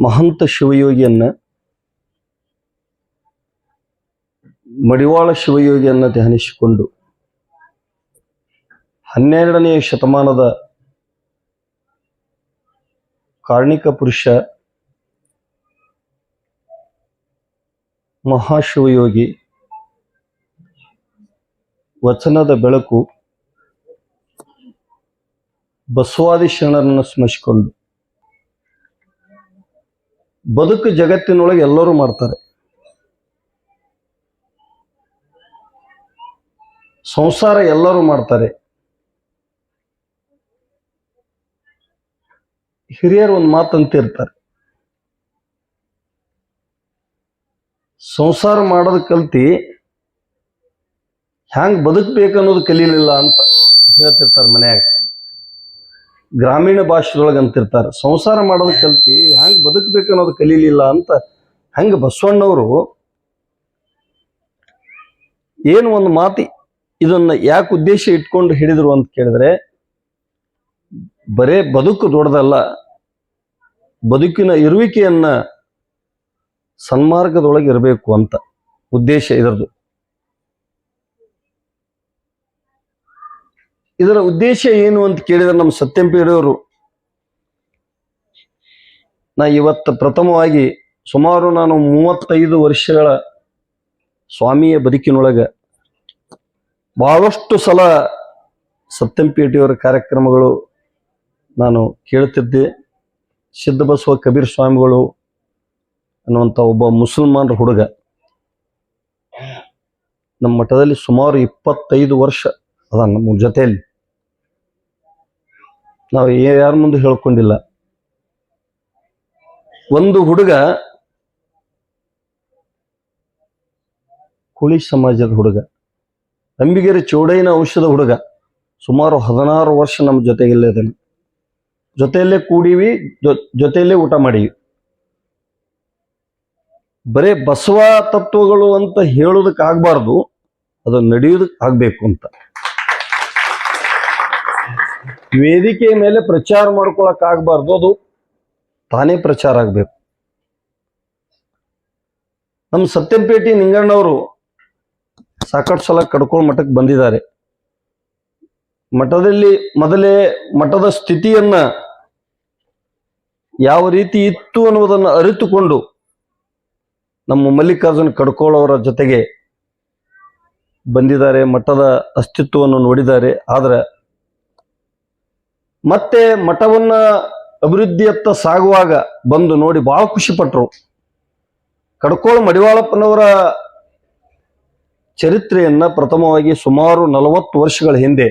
ಮಹಂತ ಶಿವಯೋಗಿಯನ್ನ ಮಡಿವಾಳ ಶಿವಯೋಗಿಯನ್ನ ಧ್ಯಾನಿಸಿಕೊಂಡು 12ನೇ ಶತಮಾನದ ಕಾರ್ಣಿಕ ಪುರುಷ ಮಹಾಶಿವಯೋಗಿ ವಚನದ ಬೆಳಕು ಬಸವಾದಿ ಶರಣರನ್ನು ಸ್ಮರಿಸಿಕೊಂಡು ಬದುಕು ಜಗತ್ತಿನೊಳಗೆ ಎಲ್ಲರೂ ಮಾಡ್ತಾರೆ. ಸಂಸಾರ ಎಲ್ಲರೂ ಮಾಡ್ತಾರೆ. ಹಿರಿಯರು ಒಂದು ಮಾತಂತಿರ್ತಾರೆ, ಸಂಸಾರ ಮಾಡೋದು ಕಲ್ತಿ ಹ್ಯಾಂಗ್ ಬದುಕಬೇಕು ಅನ್ನೋದು ಕಲೀಲಿಲ್ಲ ಅಂತ ಹೇಳ್ತಿರ್ತಾರೆ. ಮನ್ಯಾಗ ಗ್ರಾಮೀಣ ಭಾಷೆದೊಳಗೆ ಅಂತಿರ್ತಾರೆ, ಸಂಸಾರ ಮಾಡೋದು ಕಲ್ತಿ ಹ್ಯಾಂಗ್ ಬದುಕಬೇಕು ಅನ್ನೋದು ಕಲೀಲಿಲ್ಲ ಅಂತ. ಹಂಗೆ ಬಸವಣ್ಣವರು ಏನು ಒಂದು ಮಾತಿ ಇದನ್ನ ಯಾಕೆ ಉದ್ದೇಶ ಇಟ್ಕೊಂಡು ಹಿಡಿದ್ರು ಅಂತ ಕೇಳಿದ್ರೆ, ಬರೇ ಬದುಕು ದೊಡ್ಡದಲ್ಲ, ಬದುಕಿನ ಇರುವಿಕೆಯನ್ನ ಸನ್ಮಾರ್ಗದೊಳಗೆ ಇರಬೇಕು ಅಂತ ಉದ್ದೇಶ ಇದರದು. ಇದರ ಉದ್ದೇಶ ಏನು ಅಂತ ಕೇಳಿದ್ರೆ, ನಮ್ಮ ಸತ್ಯಂಪೇಡಿಯವರು ನಾ ಇವತ್ತು ಪ್ರಥಮವಾಗಿ ಸುಮಾರು ನಾನು 35 ವರ್ಷಗಳ ಸ್ವಾಮಿಯ ಬದುಕಿನೊಳಗೆ ಬಹಳಷ್ಟು ಸಲ ಸತ್ಯಂಪೇಟೆಯವರ ಕಾರ್ಯಕ್ರಮಗಳು ನಾನು ಕೇಳ್ತಿದ್ದೆ. ಸಿದ್ಧಬಸವ ಕಬೀರ್ ಸ್ವಾಮಿಗಳು ಅನ್ನುವಂಥ ಒಬ್ಬ ಮುಸಲ್ಮಾನರ ಹುಡುಗ ನಮ್ಮ ಮಠದಲ್ಲಿ ಸುಮಾರು 25 ವರ್ಷ ಅದ ನಮ್ಮ ಜೊತೆಯಲ್ಲಿ. ನಾವು ಯಾರ ಮುಂದೆ ಹೇಳ್ಕೊಂಡಿಲ್ಲ. ಒಂದು ಹುಡುಗ ಕುಳಿ ಸಮಾಜದ ಹುಡುಗ, ಅಂಬಿಗೆರೆ ಚೌಡಯ್ಯನ ಔಷಧ ಹುಡುಗ, ಸುಮಾರು 16 ವರ್ಷ ನಮ್ಮ ಜೊತೆಗಿಲ್ಲೇ ಇದ್ದಾನೆ. ಜೊತೆಯಲ್ಲೇ ಕೂಡಿವಿ, ಜೊತೆಯಲ್ಲೇ ಊಟ ಮಾಡಿವಿ. ಬರೇ ಬಸವ ತತ್ವಗಳು ಅಂತ ಹೇಳೋದಕ್ಕೆ ಆಗ್ಬಾರ್ದು, ಅದು ನಡೆಯೋದಕ್ಕೆ ಆಗ್ಬೇಕು ಅಂತ. ವೇದಿಕೆ ಮೇಲೆ ಪ್ರಚಾರ ಮಾಡ್ಕೊಳಕ್ ಆಗ್ಬಾರ್ದು, ಅದು ತಾನೇ ಪ್ರಚಾರ ಆಗ್ಬೇಕು. ನಮ್ಮ ಸತ್ಯಂಪೇಟೆ ನಿಂಗಣ್ಣವರು ಸಾಕಷ್ಟು ಸಲ ಕಡ್ಕೋಳ ಮಠಕ್ಕೆ ಬಂದಿದ್ದಾರೆ. ಮಠದಲ್ಲಿ ಮೊದಲೇ ಮಠದ ಸ್ಥಿತಿಯನ್ನ ಯಾವ ರೀತಿ ಇತ್ತು ಅನ್ನುವುದನ್ನು ಅರಿತುಕೊಂಡು ನಮ್ಮ ಮಲ್ಲಿಕಾರ್ಜುನ ಕಡ್ಕೋಳ ಅವರ ಜೊತೆಗೆ ಬಂದಿದ್ದಾರೆ, ಮಠದ ಅಸ್ತಿತ್ವವನ್ನು ನೋಡಿದ್ದಾರೆ. ಆದ್ರೆ ಮತ್ತೆ ಮಠವನ್ನ ಅಭಿವೃದ್ಧಿಯತ್ತ ಸಾಗುವಾಗ ಬಂದು ನೋಡಿ ಬಹಳ ಖುಷಿ ಪಟ್ರು. ಕಡ್ಕೋಳ ಮಡಿವಾಳಪ್ಪನವರ ಚರಿತ್ರೆಯನ್ನ ಪ್ರಥಮವಾಗಿ ಸುಮಾರು 40 ವರ್ಷಗಳ ಹಿಂದೆ,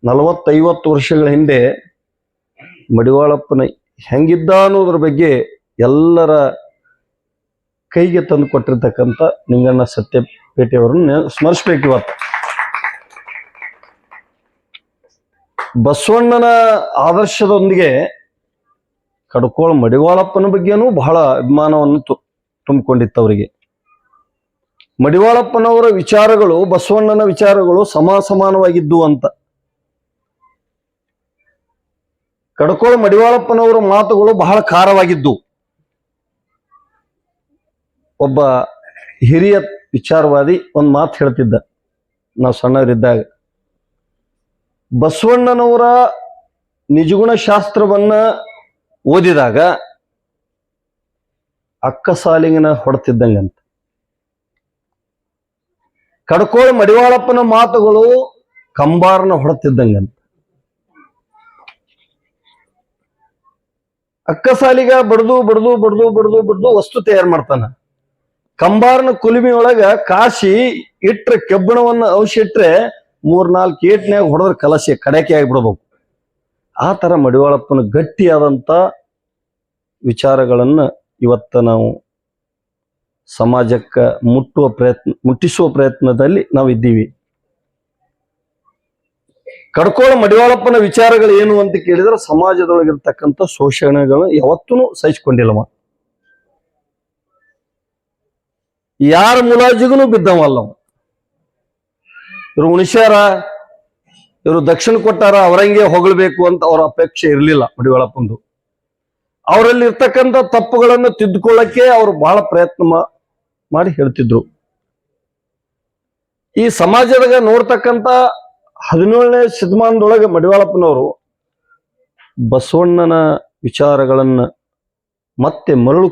40-50 ವರ್ಷಗಳ ಹಿಂದೆ ಮಡಿವಾಳಪ್ಪನ ಹೆಂಗಿದ್ದ ಅನ್ನೋದ್ರ ಬಗ್ಗೆ ಎಲ್ಲರ ಕೈಗೆ ತಂದು ಕೊಟ್ಟಿರ್ತಕ್ಕಂಥ ನಿಂಗಣ್ಣ ಸತ್ಯಪೇಟೆಯವರನ್ನು ಸ್ಮರಿಸ್ಬೇಕು. ಇವತ್ತು ಬಸವಣ್ಣನ ಆದರ್ಶದೊಂದಿಗೆ ಕಡ್ಕೋಳ ಮಡಿವಾಳಪ್ಪನ ಬಗ್ಗೆನೂ ಬಹಳ ಅಭಿಮಾನವನ್ನು ತುಂಬಿಕೊಂಡಿತ್ತು ಅವರಿಗೆ. ಮಡಿವಾಳಪ್ಪನವರ ವಿಚಾರಗಳು ಬಸವಣ್ಣನ ವಿಚಾರಗಳು ಸಮಾನವಾಗಿದ್ದು ಅಂತ. ಕಡ್ಕೋಳ ಮಡಿವಾಳಪ್ಪನವರ ಮಾತುಗಳು ಬಹಳ ಖಾರವಾಗಿದ್ದು. ಒಬ್ಬ ಹಿರಿಯ ವಿಚಾರವಾದಿ ಒಂದು ಮಾತು ಹೇಳ್ತಿದ್ದ, ನಾವು ಸಣ್ಣವರಿದ್ದಾಗ, ಬಸವಣ್ಣನವರ ನಿಜಗುಣ ಶಾಸ್ತ್ರವನ್ನ ಓದಿದಾಗ ಅಕ್ಕ ಸಾಲಿಂಗನ ಹೊಡೆತಿದ್ದಂಗಂತ. ಕಡ್ಕೋಳ ಮಡಿವಾಳಪ್ಪನ ಮಾತುಗಳು ಕಂಬಾರನ ಹೊಡೆತಿದ್ದಂಗಂತ. ಅಕ್ಕ ಸಾಲಿಗ ಬಡ್ದು ಬಡ್ದು ಬಡ್ದು ಬಡ್ದು ಬಡ್ದು ವಸ್ತು ತಯಾರು ಮಾಡ್ತಾನ. ಕಂಬಾರನ ಕುಲುಮೆಯೊಳಗ ಕಾಶಿ ಇಟ್ರೆ, ಕೆಬ್ಬಣವನ್ನ ಔಷಿ ಇಟ್ರೆ 3-4 ಏಟ್ನ್ಯಾಗ ಹೊಡೆದ್ರೆ ಕಲಸಿ ಕಡಕೆ ಆಗಿಬಿಡ್ಬೇಕು. ಆ ತರ ಮಡಿವಾಳಪ್ಪನ ಗಟ್ಟಿಯಾದಂತ ವಿಚಾರಗಳನ್ನ ಇವತ್ತ ನಾವು ಸಮಾಜಕ್ಕೆ ಮುಟ್ಟಿಸುವ ಪ್ರಯತ್ನದಲ್ಲಿ ನಾವು ಇದ್ದೀವಿ. ಕಡ್ಕೋಳ ಮಡಿವಾಳಪ್ಪನ ವಿಚಾರಗಳು ಏನು ಅಂತ ಕೇಳಿದ್ರೆ, ಸಮಾಜದೊಳಗಿರ್ತಕ್ಕಂಥ ಶೋಷಣೆಗಳು ಯಾವತ್ತೂ ಸಹಿಸಿಕೊಂಡಿಲ್ಲವ, ಯಾರ ಮುಲಾಜಿಗೂ ಬಿದ್ದವಲ್ಲವ. ಇವರು ಉಣಿಸ್ಯಾರ, ಇವರು ದಕ್ಷಿಣ ಕೊಟ್ಟಾರ, ಅವರಂಗೆ ಹೊಗಳಬೇಕು ಅಂತ ಅವರ ಅಪೇಕ್ಷೆ ಇರಲಿಲ್ಲ ಮಡಿವಾಳಪ್ಪಂದು. ಅವರಲ್ಲಿ ಇರ್ತಕ್ಕಂಥ ತಪ್ಪುಗಳನ್ನು ತಿದ್ದುಕೊಳ್ಳಕ್ಕೆ ಅವರು ಬಹಳ ಪ್ರಯತ್ನ ಮಾಡಿ ಹೇಳ್ತಿದ್ರು. ಈ ಸಮಾಜದಾಗ ನೋಡ್ತಕ್ಕಂಥ 17ನೇ ಶತಮಾನದೊಳಗೆ ಮಡಿವಾಳಪ್ಪನವರು ಬಸವಣ್ಣನ ವಿಚಾರಗಳನ್ನ ಮತ್ತೆ ಮರಳು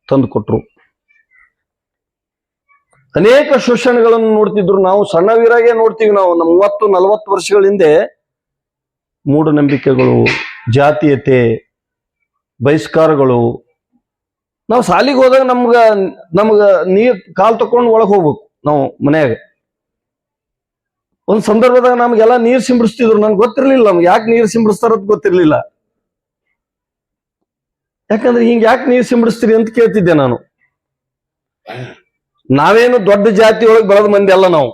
ತಂದುಕೊಟ್ರು. ಅನೇಕ ಶೋಷಣೆಗಳನ್ನು ನೋಡ್ತಿದ್ರು. ನಾವು ಸಣ್ಣವೀರಾಗೆ ನೋಡ್ತೀವಿ. ನಾವು 30-40 ವರ್ಷಗಳ ಹಿಂದೆ ಮೂಢನಂಬಿಕೆಗಳು, ಜಾತೀಯತೆ, ಬಹಿಷ್ಕಾರಗಳು. ನಾವು ಶಾಲಿಗೆ ಹೋದಾಗ ನಮ್ಗ ನೀರ್ ಕಾಲ್ ತಕೊಂಡು ಒಳಗೆ ಹೋಗ್ಬೇಕು. ನಾವು ಮನ್ಯಾಗ ಒಂದ್ ಸಂದರ್ಭದಾಗ ನಮ್ಗೆಲ್ಲ ನೀರ್ ಸಿಂಬಡಿಸ್ತಿದ್ರು. ನನ್ಗೆ ಗೊತ್ತಿರ್ಲಿಲ್ಲ, ನಮ್ಗೆ ಯಾಕೆ ನೀರ್ ಸಿಂಬಡಿಸ್ತಾರದ್ ಗೊತ್ತಿರ್ಲಿಲ್ಲ. ಯಾಕಂದ್ರೆ ಹಿಂಗ್ ಯಾಕೆ ನೀರ್ ಸಿಂಬಡಿಸ್ತೀರಿ ಅಂತ ಕೇಳ್ತಿದ್ದೆ ನಾನು. ನಾವೇನು ದೊಡ್ಡ ಜಾತಿ ಒಳಗೆ ಬೆಳೆದ ಮಂದಿ ಅಲ್ಲ. ನಾವು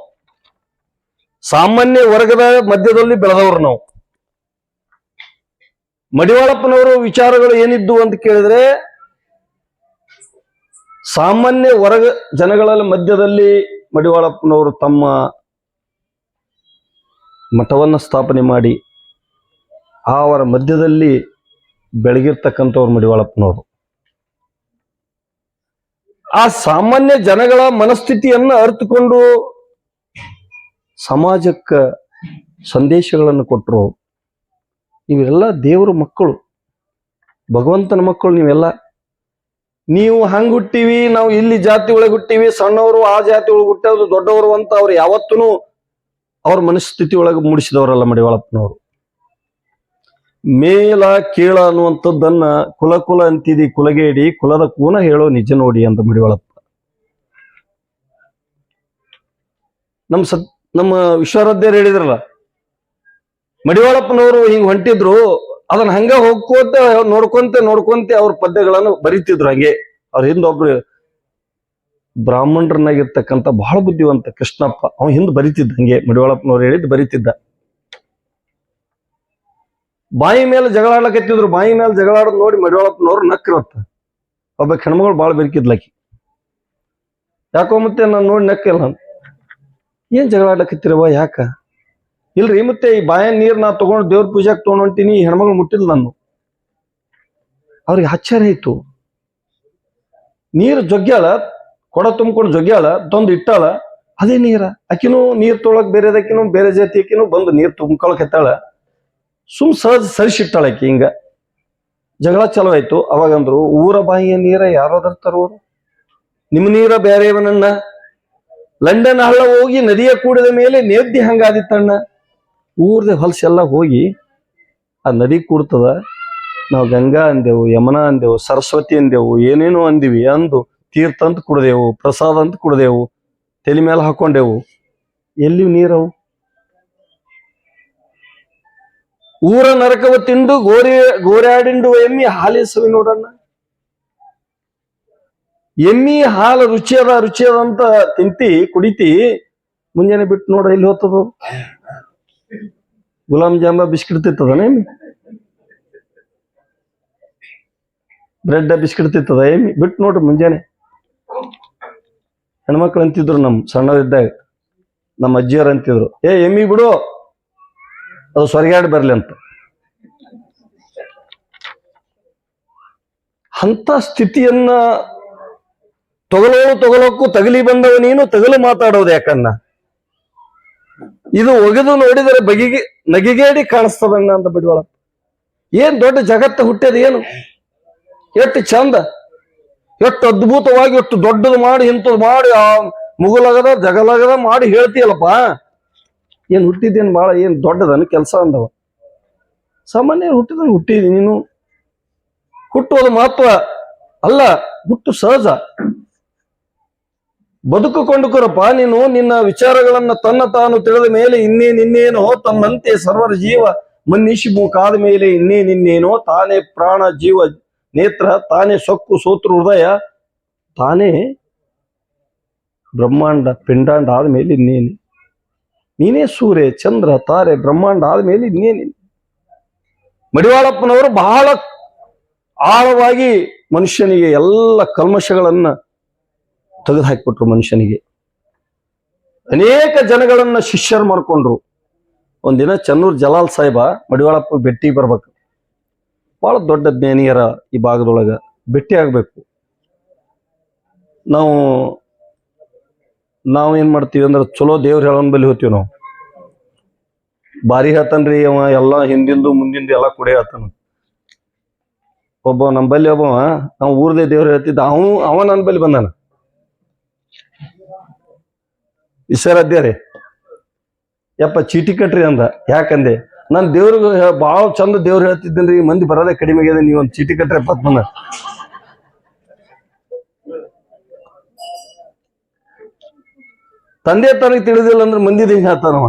ಸಾಮಾನ್ಯ ವರ್ಗದ ಮಧ್ಯದಲ್ಲಿ ಬೆಳೆದವರು. ನಾವು ಮಡಿವಾಳಪ್ಪನವರು ವಿಚಾರಗಳು ಏನಿದ್ದು ಅಂತ ಕೇಳಿದ್ರೆ, ಸಾಮಾನ್ಯ ವರ್ಗ ಜನಗಳ ಮಧ್ಯದಲ್ಲಿ ಮಡಿವಾಳಪ್ಪನವರು ತಮ್ಮ ಮಠವನ್ನ ಸ್ಥಾಪನೆ ಮಾಡಿ ಅವರ ಮಧ್ಯದಲ್ಲಿ ಬೆಳಗಿರ್ತಕ್ಕಂಥವ್ರು ಮಡಿವಾಳಪ್ಪನವರು. ಆ ಸಾಮಾನ್ಯ ಜನಗಳ ಮನಸ್ಥಿತಿಯನ್ನ ಅರಿತುಕೊಂಡು ಸಮಾಜಕ್ಕ ಸಂದೇಶಗಳನ್ನು ಕೊಟ್ಟರು. ನೀವೆಲ್ಲ ದೇವರ ಮಕ್ಕಳು, ಭಗವಂತನ ಮಕ್ಕಳು. ನೀವು ಹಂಗ ಹುಟ್ಟಿವಿ, ನಾವು ಇಲ್ಲಿ ಜಾತಿ ಒಳಗೆ ಹುಟ್ಟಿವಿ, ಸಣ್ಣವರು ಆ ಜಾತಿ ಒಳಗೆ ಹುಟ್ಟೋದು ದೊಡ್ಡವರು ಅಂತ ಅವ್ರು ಯಾವತ್ತೂ ಅವ್ರ ಮನಸ್ಥಿತಿ ಒಳಗೆ ಮೂಡಿಸಿದವರಲ್ಲ ಮಡಿವಾಳಪ್ಪನವರು. ಮೇಲ ಕೀಳ ಅನ್ನುವಂಥದ್ದನ್ನ ಕುಲ ಅಂತಿದಿ ಕುಲಗೇಡಿ, ಕುಲದ ಕೂನ ಹೇಳೋ ನಿಜ ನೋಡಿ ಅಂತ ಮಡಿವಾಳಪ್ಪ. ನಮ್ಮ ವಿಶ್ವರಾಧ್ಯರು ಹೇಳಿದ್ರಲ್ಲ, ಮಡಿವಾಳಪ್ಪನವರು ಹಿಂಗ್ ಹೊಂಟಿದ್ರು, ಅದನ್ನ ಹಂಗ ನೋಡ್ಕೊಂತೆ ಅವ್ರ ಪದ್ಯಗಳನ್ನು ಬರೀತಿದ್ರು. ಹಂಗೆ ಅವ್ರ ಹಿಂದೊಬ್ರು ಬ್ರಾಹ್ಮಣರನ್ನಾಗಿರ್ತಕ್ಕಂಥ ಬಹಳ ಬುದ್ಧಿವಂತ ಕೃಷ್ಣಪ್ಪ, ಅವ ಹಿಂದ್ ಬರಿತಿದ್ದ. ಹಂಗೆ ಮಡಿವಾಳಪ್ಪನವ್ರು ಹೇಳಿದ್ದು ಬರಿತಿದ್ದ. ಬಾಯಿ ಮೇಲೆ ಜಗಳಾಡ್ಲಕತ್ತಿದ್ರು. ಬಾಯಿ ಮೇಲೆ ಜಗಳಾಡೋದು ನೋಡಿ ಮಡಿವಾಳಪ್ಪನವ್ರು ನಕ್ಕಿರತ್ತ. ಒಬ್ಬ ಹೆಣ್ಮಗಳು ಬಾಳ ಬೆರ್ಕಿದ್ಲಕಿ. ಯಾಕೋ ಮತ್ತೆ ನಾನು ನೋಡಿ ನಕ್ಕಿಲ್ಲ. ಏನ್ ಜಗಳಾಡ್ಲಕತ್ತಿರವ, ಯಾಕ? ಇಲ್ರಿ ಮತ್ತೆ ಈ ಬಾಯ ನೀರ್ ನಾ ತಗೊಂಡು ದೇವ್ರ ಪೂಜಾಕ್ ತಗೊಂಡ್ ಹೊಂಟೀನಿ, ಈ ಹೆಣ್ಮಗಳು ಮುಟ್ಟಿಲ್ಲ ನಾನು. ಅವ್ರಿಗೆ ಆಶ್ಚರ್ಯ ಆಯ್ತು. ನೀರು ಜೊಗ್ಗ್ಯಾಳ, ಕೊಡ ತುಂಬ್ಕೊಂಡು ಜೊಗ್ಗ್ಯಾಳ, ತಂದು ಇಟ್ಟಾಳ, ಅದೇ ನೀರ. ಆಕಿನೂ ನೀರ್ ತೊಳಕ್ ಬೇರೆದಕ್ಕಿನೂ ಬೇರೆ ಜಾತಿ ಆಕಿನೂ ಬಂದು ನೀರ್ ತುಂಬ್ಕೊಳಕ್ ಎತ್ತಾಳ. ಸಹಜ ಸರಿಸಿಟ್ಟಾಳ ಆಕಿ. ಹಿಂಗ ಜಗಳ ಚಲೋ ಆಯ್ತು. ಅವಾಗಂದ್ರು, ಊರ ಬಾಯಿಯ ನೀರ ಯಾರೋ ತರೋರು, ನಿಮ್ಮ ನೀರ ಬೇರೆಯವನನ್ನ. ಲಂಡನ್ ಹಳ್ಳ ಹೋಗಿ ನದಿಯ ಕೂಡಿದ ಮೇಲೆ ನೇದ್ದಿ ಹಂಗಾದಿತ್ತಣ್ಣ. ಊರ್ದೆ ಹೊಲಸೆಲ್ಲ ಹೋಗಿ ಆ ನದಿ ಕೂಡ್ತದ. ನಾವು ಗಂಗಾ ಅಂದೆವು, ಯಮುನಾ ಅಂದೆವು, ಸರಸ್ವತಿ ಅಂದೆವು, ಏನೇನೋ ಅಂದಿವಿ. ಅಂದು ತೀರ್ಥ ಅಂತ ಕುಡ್ದೆವು, ಪ್ರಸಾದ ಅಂತ ಕುಡ್ದೆವು, ತಲೆ ಮೇಲೆ ಹಾಕೊಂಡೆವು. ಎಲ್ಲಿ ನೀರವು? ಊರ ನರಕವ ತಿಂದು ಗೋರ್ಯಾಡಿಂಡು ಎಮ್ಮಿ ಹಾಲಿಸವಿ ನೋಡಣ್ಣ. ಎಮ್ಮಿ ಹಾಲು ರುಚಿಯದ ಅಂತ ತಿಂತಿ ಕುಡಿತಿ, ಮುಂಜಾನೆ ಬಿಟ್ಟು ನೋಡ ಇಲ್ಲಿ ಹೋಗ್ತದ. ಗುಲಾಬ್ ಜಾಂಬ ಬಿಸ್ಕಿಟ್ ತಿತ್ತದನ ಎಮ್ಮಿ? ಬ್ರೆಡ್ ಬಿಸ್ಕಿಟ್ ತಿತ್ತದ ಎಮ್ಮಿ? ಬಿಟ್ಟು ನೋಡ್ರಿ ಮುಂಜಾನೆ. ಹೆಣ್ಮಕ್ಳು ಅಂತಿದ್ರು, ನಮ್ ಸಣ್ಣವಿದ್ದಾಗ ನಮ್ಮ ಅಜ್ಜಿಯರು ಅಂತಿದ್ರು, ಎಮ್ಮಿ ಬಿಡು, ಅದು ಸ್ವರ್ಗಾಡಿ ಬರ್ಲಿ ಅಂತ. ಅಂತ ಸ್ಥಿತಿಯನ್ನ ತೊಗಲೋಕು ತಗಲಿ ಬಂದವ ನೀನು, ತಗಲು ಮಾತಾಡೋದು ಯಾಕನ್ನ? ಇದು ಒಗೆದು ನೋಡಿದರೆ ನಗಿಗೇಡಿ ಕಾಣಿಸ್ತದಣ್ಣ ಅಂತ ಮಡಿವಾಳಪ್ಪ. ಏನ್ ದೊಡ್ಡ ಜಗತ್ತ ಹುಟ್ಟ್ಯದ, ಏನು ಎಷ್ಟು ಚಂದ, ಎಷ್ಟು ಅದ್ಭುತವಾಗಿ, ಎಷ್ಟು ದೊಡ್ಡದು ಮಾಡಿ, ಇಂಥದ್ದು ಮಾಡಿ, ಆ ಮುಗುಲಗದ ಜಗಲಗದ ಮಾಡಿ ಹೇಳ್ತೀಯಲ್ಲಪ್ಪ. ಏನ್ ಹುಟ್ಟಿದ್ದೇನು ಬಾಳ ಏನ್ ದೊಡ್ಡದನ್ನ ಕೆಲಸ ಅಂದವ. ಸಾಮಾನ್ಯ ಹುಟ್ಟಿದ ನೀನು. ಹುಟ್ಟುವುದು ಮಹತ್ವ ಅಲ್ಲ, ಹುಟ್ಟು ಸಹಜ. ಬದುಕುಕೊಂಡುಕರಪ್ಪ ನೀನು. ನಿನ್ನ ವಿಚಾರಗಳನ್ನ ತನ್ನ ತಾನು ತಿಳಿದ ಮೇಲೆ ಇನ್ನೇನೋ ತನ್ನಂತೆ ಸರ್ವರ ಜೀವ ಮನ್ನಿಶಿ ಕಾದ ಮೇಲೆ ಇನ್ನೇನೋ ತಾನೇ ಪ್ರಾಣ ಜೀವ ನೇತ್ರ, ತಾನೇ ಸೊಕ್ಕು ಸೋತೃ ಹೃದಯ, ತಾನೇ ಬ್ರಹ್ಮಾಂಡ ಪಿಂಡಾಂಡ ಆದ್ಮೇಲೆ ಇನ್ನೇನು? ನೀನೇ ಸೂರ್ಯ ಚಂದ್ರ ತಾರೆ ಬ್ರಹ್ಮಾಂಡ ಆದ್ಮೇಲೆ ಇನ್ನೇನು? ಮಡಿವಾಳಪ್ಪನವರು ಬಹಳ ಆಳವಾಗಿ ಮನುಷ್ಯನಿಗೆ ಎಲ್ಲ ಕಲ್ಮಶಗಳನ್ನ ತೆಗೆದು ಹಾಕಿಬಿಟ್ರು. ಮನುಷ್ಯನಿಗೆ ಅನೇಕ ಜನಗಳನ್ನ ಶಿಷ್ಯರು ಮಾಡ್ಕೊಂಡ್ರು. ಒಂದಿನ ಚನ್ನೂರ್ ಜಲಾಲ್ ಸಾಹೇಬ ಮಡಿವಾಳಪ್ಪ ಭೇಟಿಗೆ ಬರ್ಬೇಕು. ಬಹಳ ದೊಡ್ಡ ಜ್ಞಾನಿಯರ ಈ ಭಾಗದೊಳಗ ಭೇಟಿ ಆಗ್ಬೇಕು. ನಾವು ಏನ್ ಮಾಡ್ತೀವಿ ಅಂದ್ರೆ ಚಲೋ ದೇವ್ರ ಹೇಳೋನ್ ಬಲ್ಲಿ ಹೋಗ್ತೀವಿ ನಾವು. ಬಾರಿ ಹೇಳ್ತಾನ್ರಿ ಅವ, ಎಲ್ಲಾ ಹಿಂದಿಂದು ಮುಂದಿಂದು ಎಲ್ಲಾ ಕುಡಿ ಹೇಳ್ತಾನ. ನಮ್ಮ ಬಲ್ಲಿ ನಾವು ಊರ್ದೇ ದೇವ್ರು ಹೇಳ್ತಿದ್ದ, ಅವ ನನ್ನ ಬಲ್ಲಿ ಬಂದಾನ. ಈಶ್ವರದ್ಯಾರಿ ಯಪ್ಪ ಚೀಟಿ ಕಟ್ರಿ ಅಂದ. ಯಾಕಂದೆ, ನಾನು ದೇವ್ರಿಗೆ ಭಾಳ ಚಂದ ದೇವ್ರು ಹೇಳ್ತಿದ್ದೇನ್ರಿ, ಮಂದಿ ಬರೋದೇ ಕಡಿಮೆ ಆಗಿದೆ, ನೀವೊಂದು ಚೀಟಿ ಕಟ್ರಿ ಬಂದ. ತಂದೆ ತನಗೆ ತಿಳಿದಿಲ್ಲ ಅಂದ್ರೆ ಮಂದಿದ ಹಿಂಗೆ ಹೇಳ್ತಾನವ.